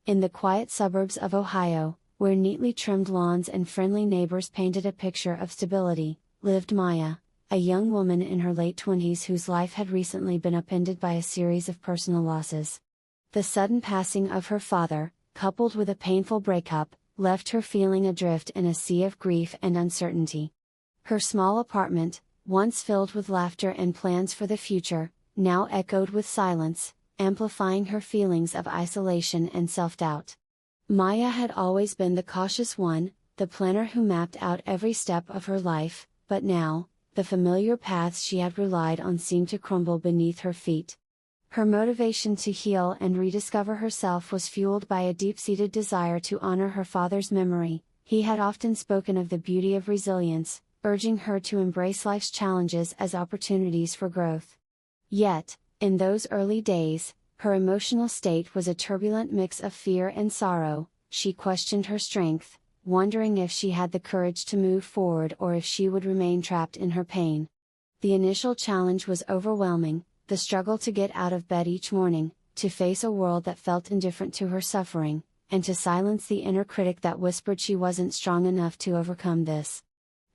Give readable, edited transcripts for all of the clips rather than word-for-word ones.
In the quiet suburbs of Ohio, where neatly trimmed lawns and friendly neighbors painted a picture of stability, lived Maya, a young woman in her late 20s whose life had recently been upended by a series of personal losses. The sudden passing of her father, coupled with a painful breakup, left her feeling adrift in a sea of grief and uncertainty. Her small apartment, once filled with laughter and plans for the future, now echoed with silence, amplifying her feelings of isolation and self-doubt. Maya had always been the cautious one, the planner who mapped out every step of her life, but now, the familiar paths she had relied on seemed to crumble beneath her feet. Her motivation to heal and rediscover herself was fueled by a deep-seated desire to honor her father's memory. He had often spoken of the beauty of resilience, urging her to embrace life's challenges as opportunities for growth. Yet, in those early days, her emotional state was a turbulent mix of fear and sorrow. She questioned her strength, wondering if she had the courage to move forward or if she would remain trapped in her pain. The initial challenge was overwhelming, the struggle to get out of bed each morning, to face a world that felt indifferent to her suffering, and to silence the inner critic that whispered she wasn't strong enough to overcome this.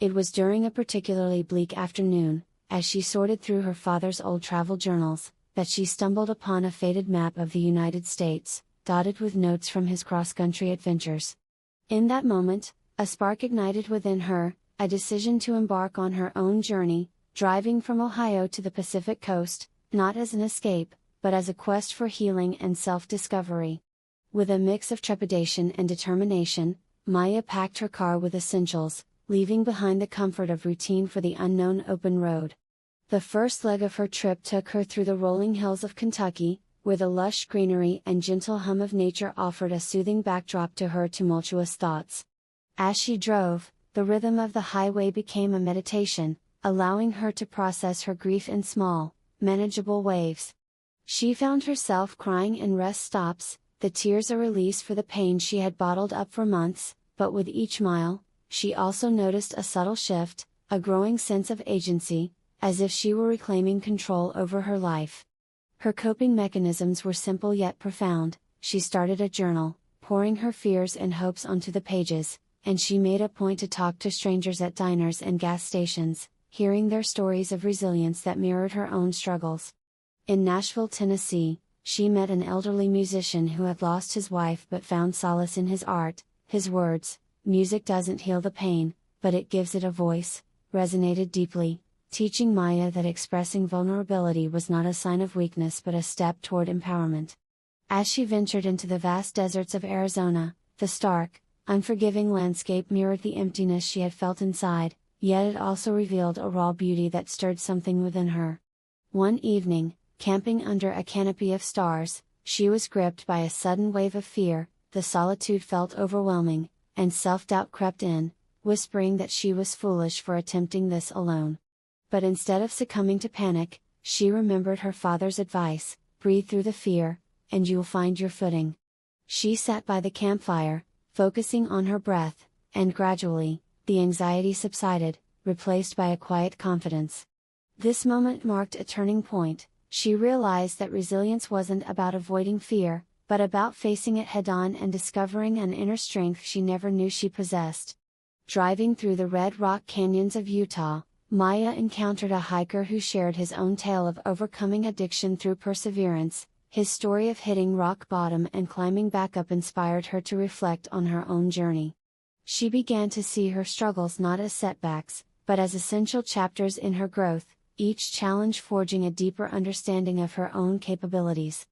It was during a particularly bleak afternoon, as she sorted through her father's old travel journals, that she stumbled upon a faded map of the United States, dotted with notes from his cross-country adventures. In that moment, a spark ignited within her, a decision to embark on her own journey, driving from Ohio to the Pacific Coast, not as an escape, but as a quest for healing and self-discovery. With a mix of trepidation and determination, Maya packed her car with essentials, leaving behind the comfort of routine for the unknown open road. The first leg of her trip took her through the rolling hills of Kentucky, where the lush greenery and gentle hum of nature offered a soothing backdrop to her tumultuous thoughts. As she drove, the rhythm of the highway became a meditation, allowing her to process her grief in small, manageable waves. She found herself crying in rest stops, the tears a release for the pain she had bottled up for months, but with each mile, she also noticed a subtle shift, a growing sense of agency, as if she were reclaiming control over her life. Her coping mechanisms were simple yet profound. She started a journal, pouring her fears and hopes onto the pages, and she made a point to talk to strangers at diners and gas stations, hearing their stories of resilience that mirrored her own struggles. In Nashville, Tennessee, she met an elderly musician who had lost his wife but found solace in his art. His words, "Music doesn't heal the pain, but it gives it a voice," resonated deeply, teaching Maya that expressing vulnerability was not a sign of weakness but a step toward empowerment. As she ventured into the vast deserts of Arizona, the stark, unforgiving landscape mirrored the emptiness she had felt inside, yet it also revealed a raw beauty that stirred something within her. One evening, camping under a canopy of stars, she was gripped by a sudden wave of fear. The solitude felt overwhelming, and self-doubt crept in, whispering that she was foolish for attempting this alone. But instead of succumbing to panic, she remembered her father's advice: breathe through the fear, and you'll find your footing. She sat by the campfire, focusing on her breath, and gradually, the anxiety subsided, replaced by a quiet confidence. This moment marked a turning point. She realized that resilience wasn't about avoiding fear, but about facing it head-on and discovering an inner strength she never knew she possessed. Driving through the red rock canyons of Utah, Maya encountered a hiker who shared his own tale of overcoming addiction through perseverance. His story of hitting rock bottom and climbing back up inspired her to reflect on her own journey. She began to see her struggles not as setbacks, but as essential chapters in her growth, each challenge forging a deeper understanding of her own capabilities.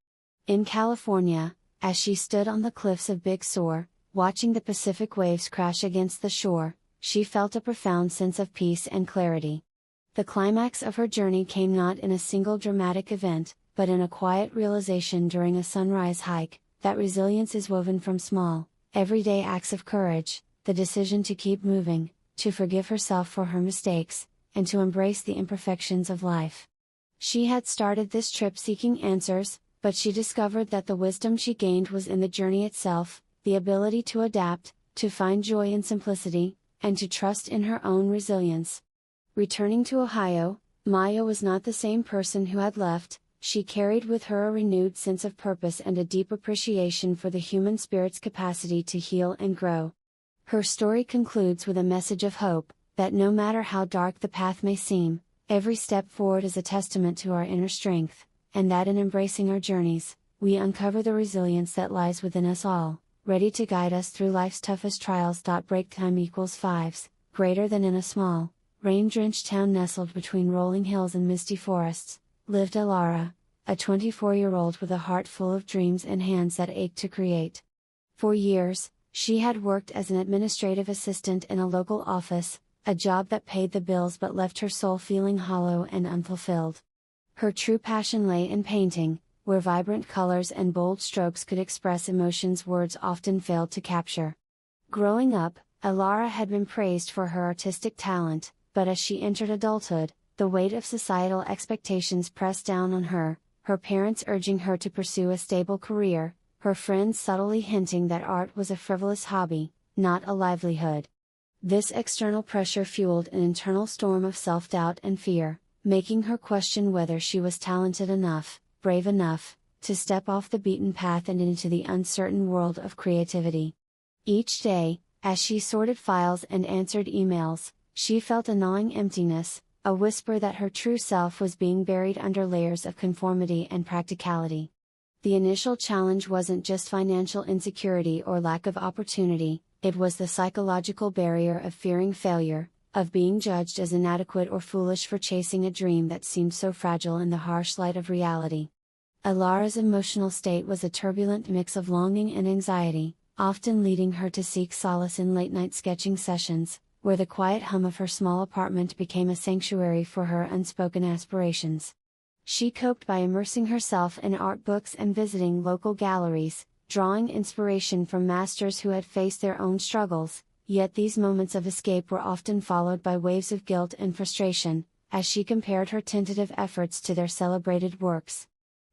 In California, as she stood on the cliffs of Big Sur, watching the Pacific waves crash against the shore, she felt a profound sense of peace and clarity. The climax of her journey came not in a single dramatic event, but in a quiet realization during a sunrise hike, that resilience is woven from small, everyday acts of courage, the decision to keep moving, to forgive herself for her mistakes, and to embrace the imperfections of life. She had started this trip seeking answers, but she discovered that the wisdom she gained was in the journey itself, the ability to adapt, to find joy in simplicity, and to trust in her own resilience. Returning to Ohio, Maya was not the same person who had left. she carried with her a renewed sense of purpose and a deep appreciation for the human spirit's capacity to heal and grow. Her story concludes with a message of hope, that no matter how dark the path may seem, every step forward is a testament to our inner strength, and that in embracing our journeys, we uncover the resilience that lies within us all, ready to guide us through life's toughest trials. Break time equals fives, greater than in a small, rain-drenched town nestled between rolling hills and misty forests, lived Alara, a 24-year-old with a heart full of dreams and hands that ached to create. For years, she had worked as an administrative assistant in a local office, a job that paid the bills but left her soul feeling hollow and unfulfilled. Her true passion lay in painting, where vibrant colors and bold strokes could express emotions words often failed to capture. Growing up, Alara had been praised for her artistic talent, but as she entered adulthood, the weight of societal expectations pressed down on her, her parents urging her to pursue a stable career, her friends subtly hinting that art was a frivolous hobby, not a livelihood. This external pressure fueled an internal storm of self-doubt and fear, making her question whether she was talented enough, brave enough, to step off the beaten path and into the uncertain world of creativity. Each day, as she sorted files and answered emails, she felt a gnawing emptiness, a whisper that her true self was being buried under layers of conformity and practicality. The initial challenge wasn't just financial insecurity or lack of opportunity, it was the psychological barrier of fearing failure, of being judged as inadequate or foolish for chasing a dream that seemed so fragile in the harsh light of reality. Alara's emotional state was a turbulent mix of longing and anxiety, often leading her to seek solace in late-night sketching sessions, where the quiet hum of her small apartment became a sanctuary for her unspoken aspirations. She coped by immersing herself in art books and visiting local galleries, drawing inspiration from masters who had faced their own struggles, yet these moments of escape were often followed by waves of guilt and frustration, as she compared her tentative efforts to their celebrated works.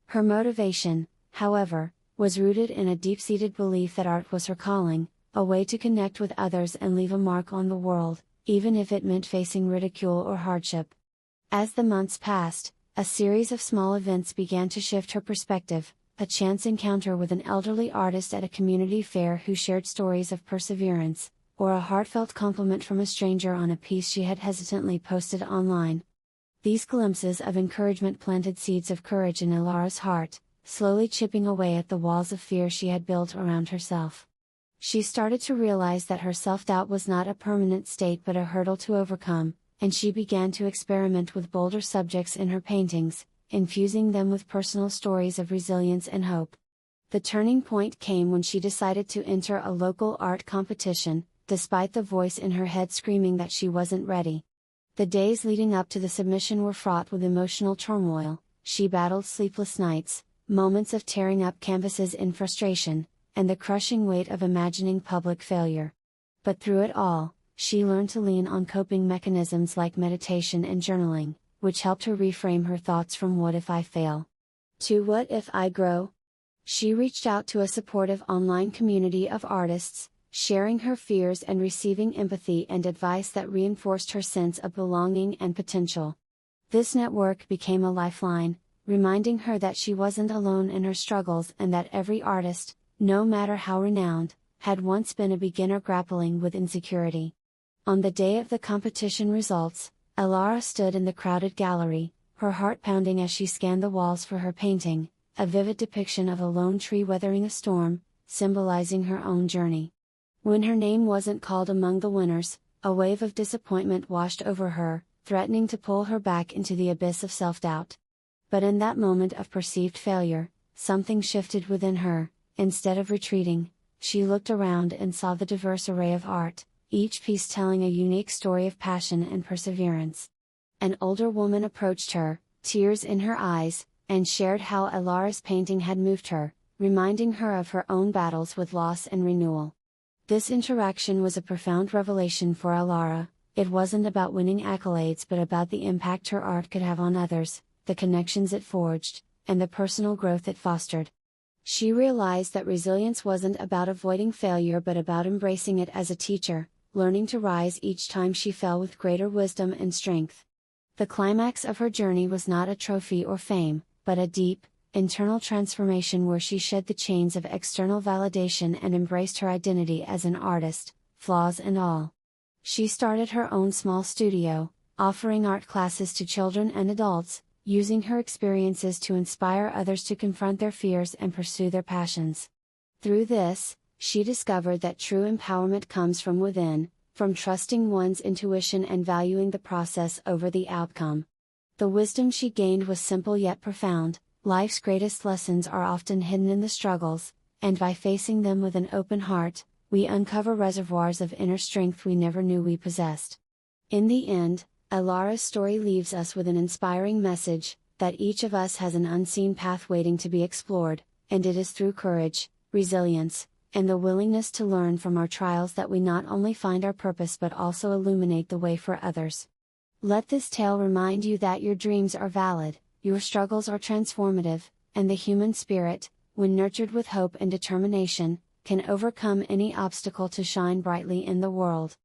Her motivation, however, was rooted in a deep-seated belief that art was her calling, a way to connect with others and leave a mark on the world, even if it meant facing ridicule or hardship. As the months passed, a series of small events began to shift her perspective, a chance encounter with an elderly artist at a community fair who shared stories of perseverance, or a heartfelt compliment from a stranger on a piece she had hesitantly posted online. These glimpses of encouragement planted seeds of courage in Alara's heart, slowly chipping away at the walls of fear she had built around herself. She started to realize that her self-doubt was not a permanent state but a hurdle to overcome, and she began to experiment with bolder subjects in her paintings, infusing them with personal stories of resilience and hope. The turning point came when she decided to enter a local art competition, despite the voice in her head screaming that she wasn't ready. The days leading up to the submission were fraught with emotional turmoil. She battled sleepless nights, moments of tearing up canvases in frustration, and the crushing weight of imagining public failure. But through it all, she learned to lean on coping mechanisms like meditation and journaling, which helped her reframe her thoughts from "what if I fail?" to "what if I grow?" She reached out to a supportive online community of artists, sharing her fears and receiving empathy and advice that reinforced her sense of belonging and potential. This network became a lifeline, reminding her that she wasn't alone in her struggles and that every artist, no matter how renowned, had once been a beginner grappling with insecurity. On the day of the competition results, Alara stood in the crowded gallery, her heart pounding as she scanned the walls for her painting, a vivid depiction of a lone tree weathering a storm, symbolizing her own journey. When her name wasn't called among the winners, a wave of disappointment washed over her, threatening to pull her back into the abyss of self-doubt. But in that moment of perceived failure, something shifted within her. Instead of retreating, she looked around and saw the diverse array of art, each piece telling a unique story of passion and perseverance. An older woman approached her, tears in her eyes, and shared how Alara's painting had moved her, reminding her of her own battles with loss and renewal. This interaction was a profound revelation for Alara. It wasn't about winning accolades but about the impact her art could have on others, the connections it forged, and the personal growth it fostered. She realized that resilience wasn't about avoiding failure but about embracing it as a teacher, learning to rise each time she fell with greater wisdom and strength. The climax of her journey was not a trophy or fame, but a deep, internal transformation where she shed the chains of external validation and embraced her identity as an artist, flaws and all. She started her own small studio, offering art classes to children and adults, using her experiences to inspire others to confront their fears and pursue their passions. Through this, she discovered that true empowerment comes from within, from trusting one's intuition and valuing the process over the outcome. The wisdom she gained was simple yet profound: life's greatest lessons are often hidden in the struggles, and by facing them with an open heart, we uncover reservoirs of inner strength we never knew we possessed. In the end, Ilara's story leaves us with an inspiring message, that each of us has an unseen path waiting to be explored, and it is through courage, resilience, and the willingness to learn from our trials that we not only find our purpose but also illuminate the way for others. Let this tale remind you that your dreams are valid, your struggles are transformative, and the human spirit, when nurtured with hope and determination, can overcome any obstacle to shine brightly in the world.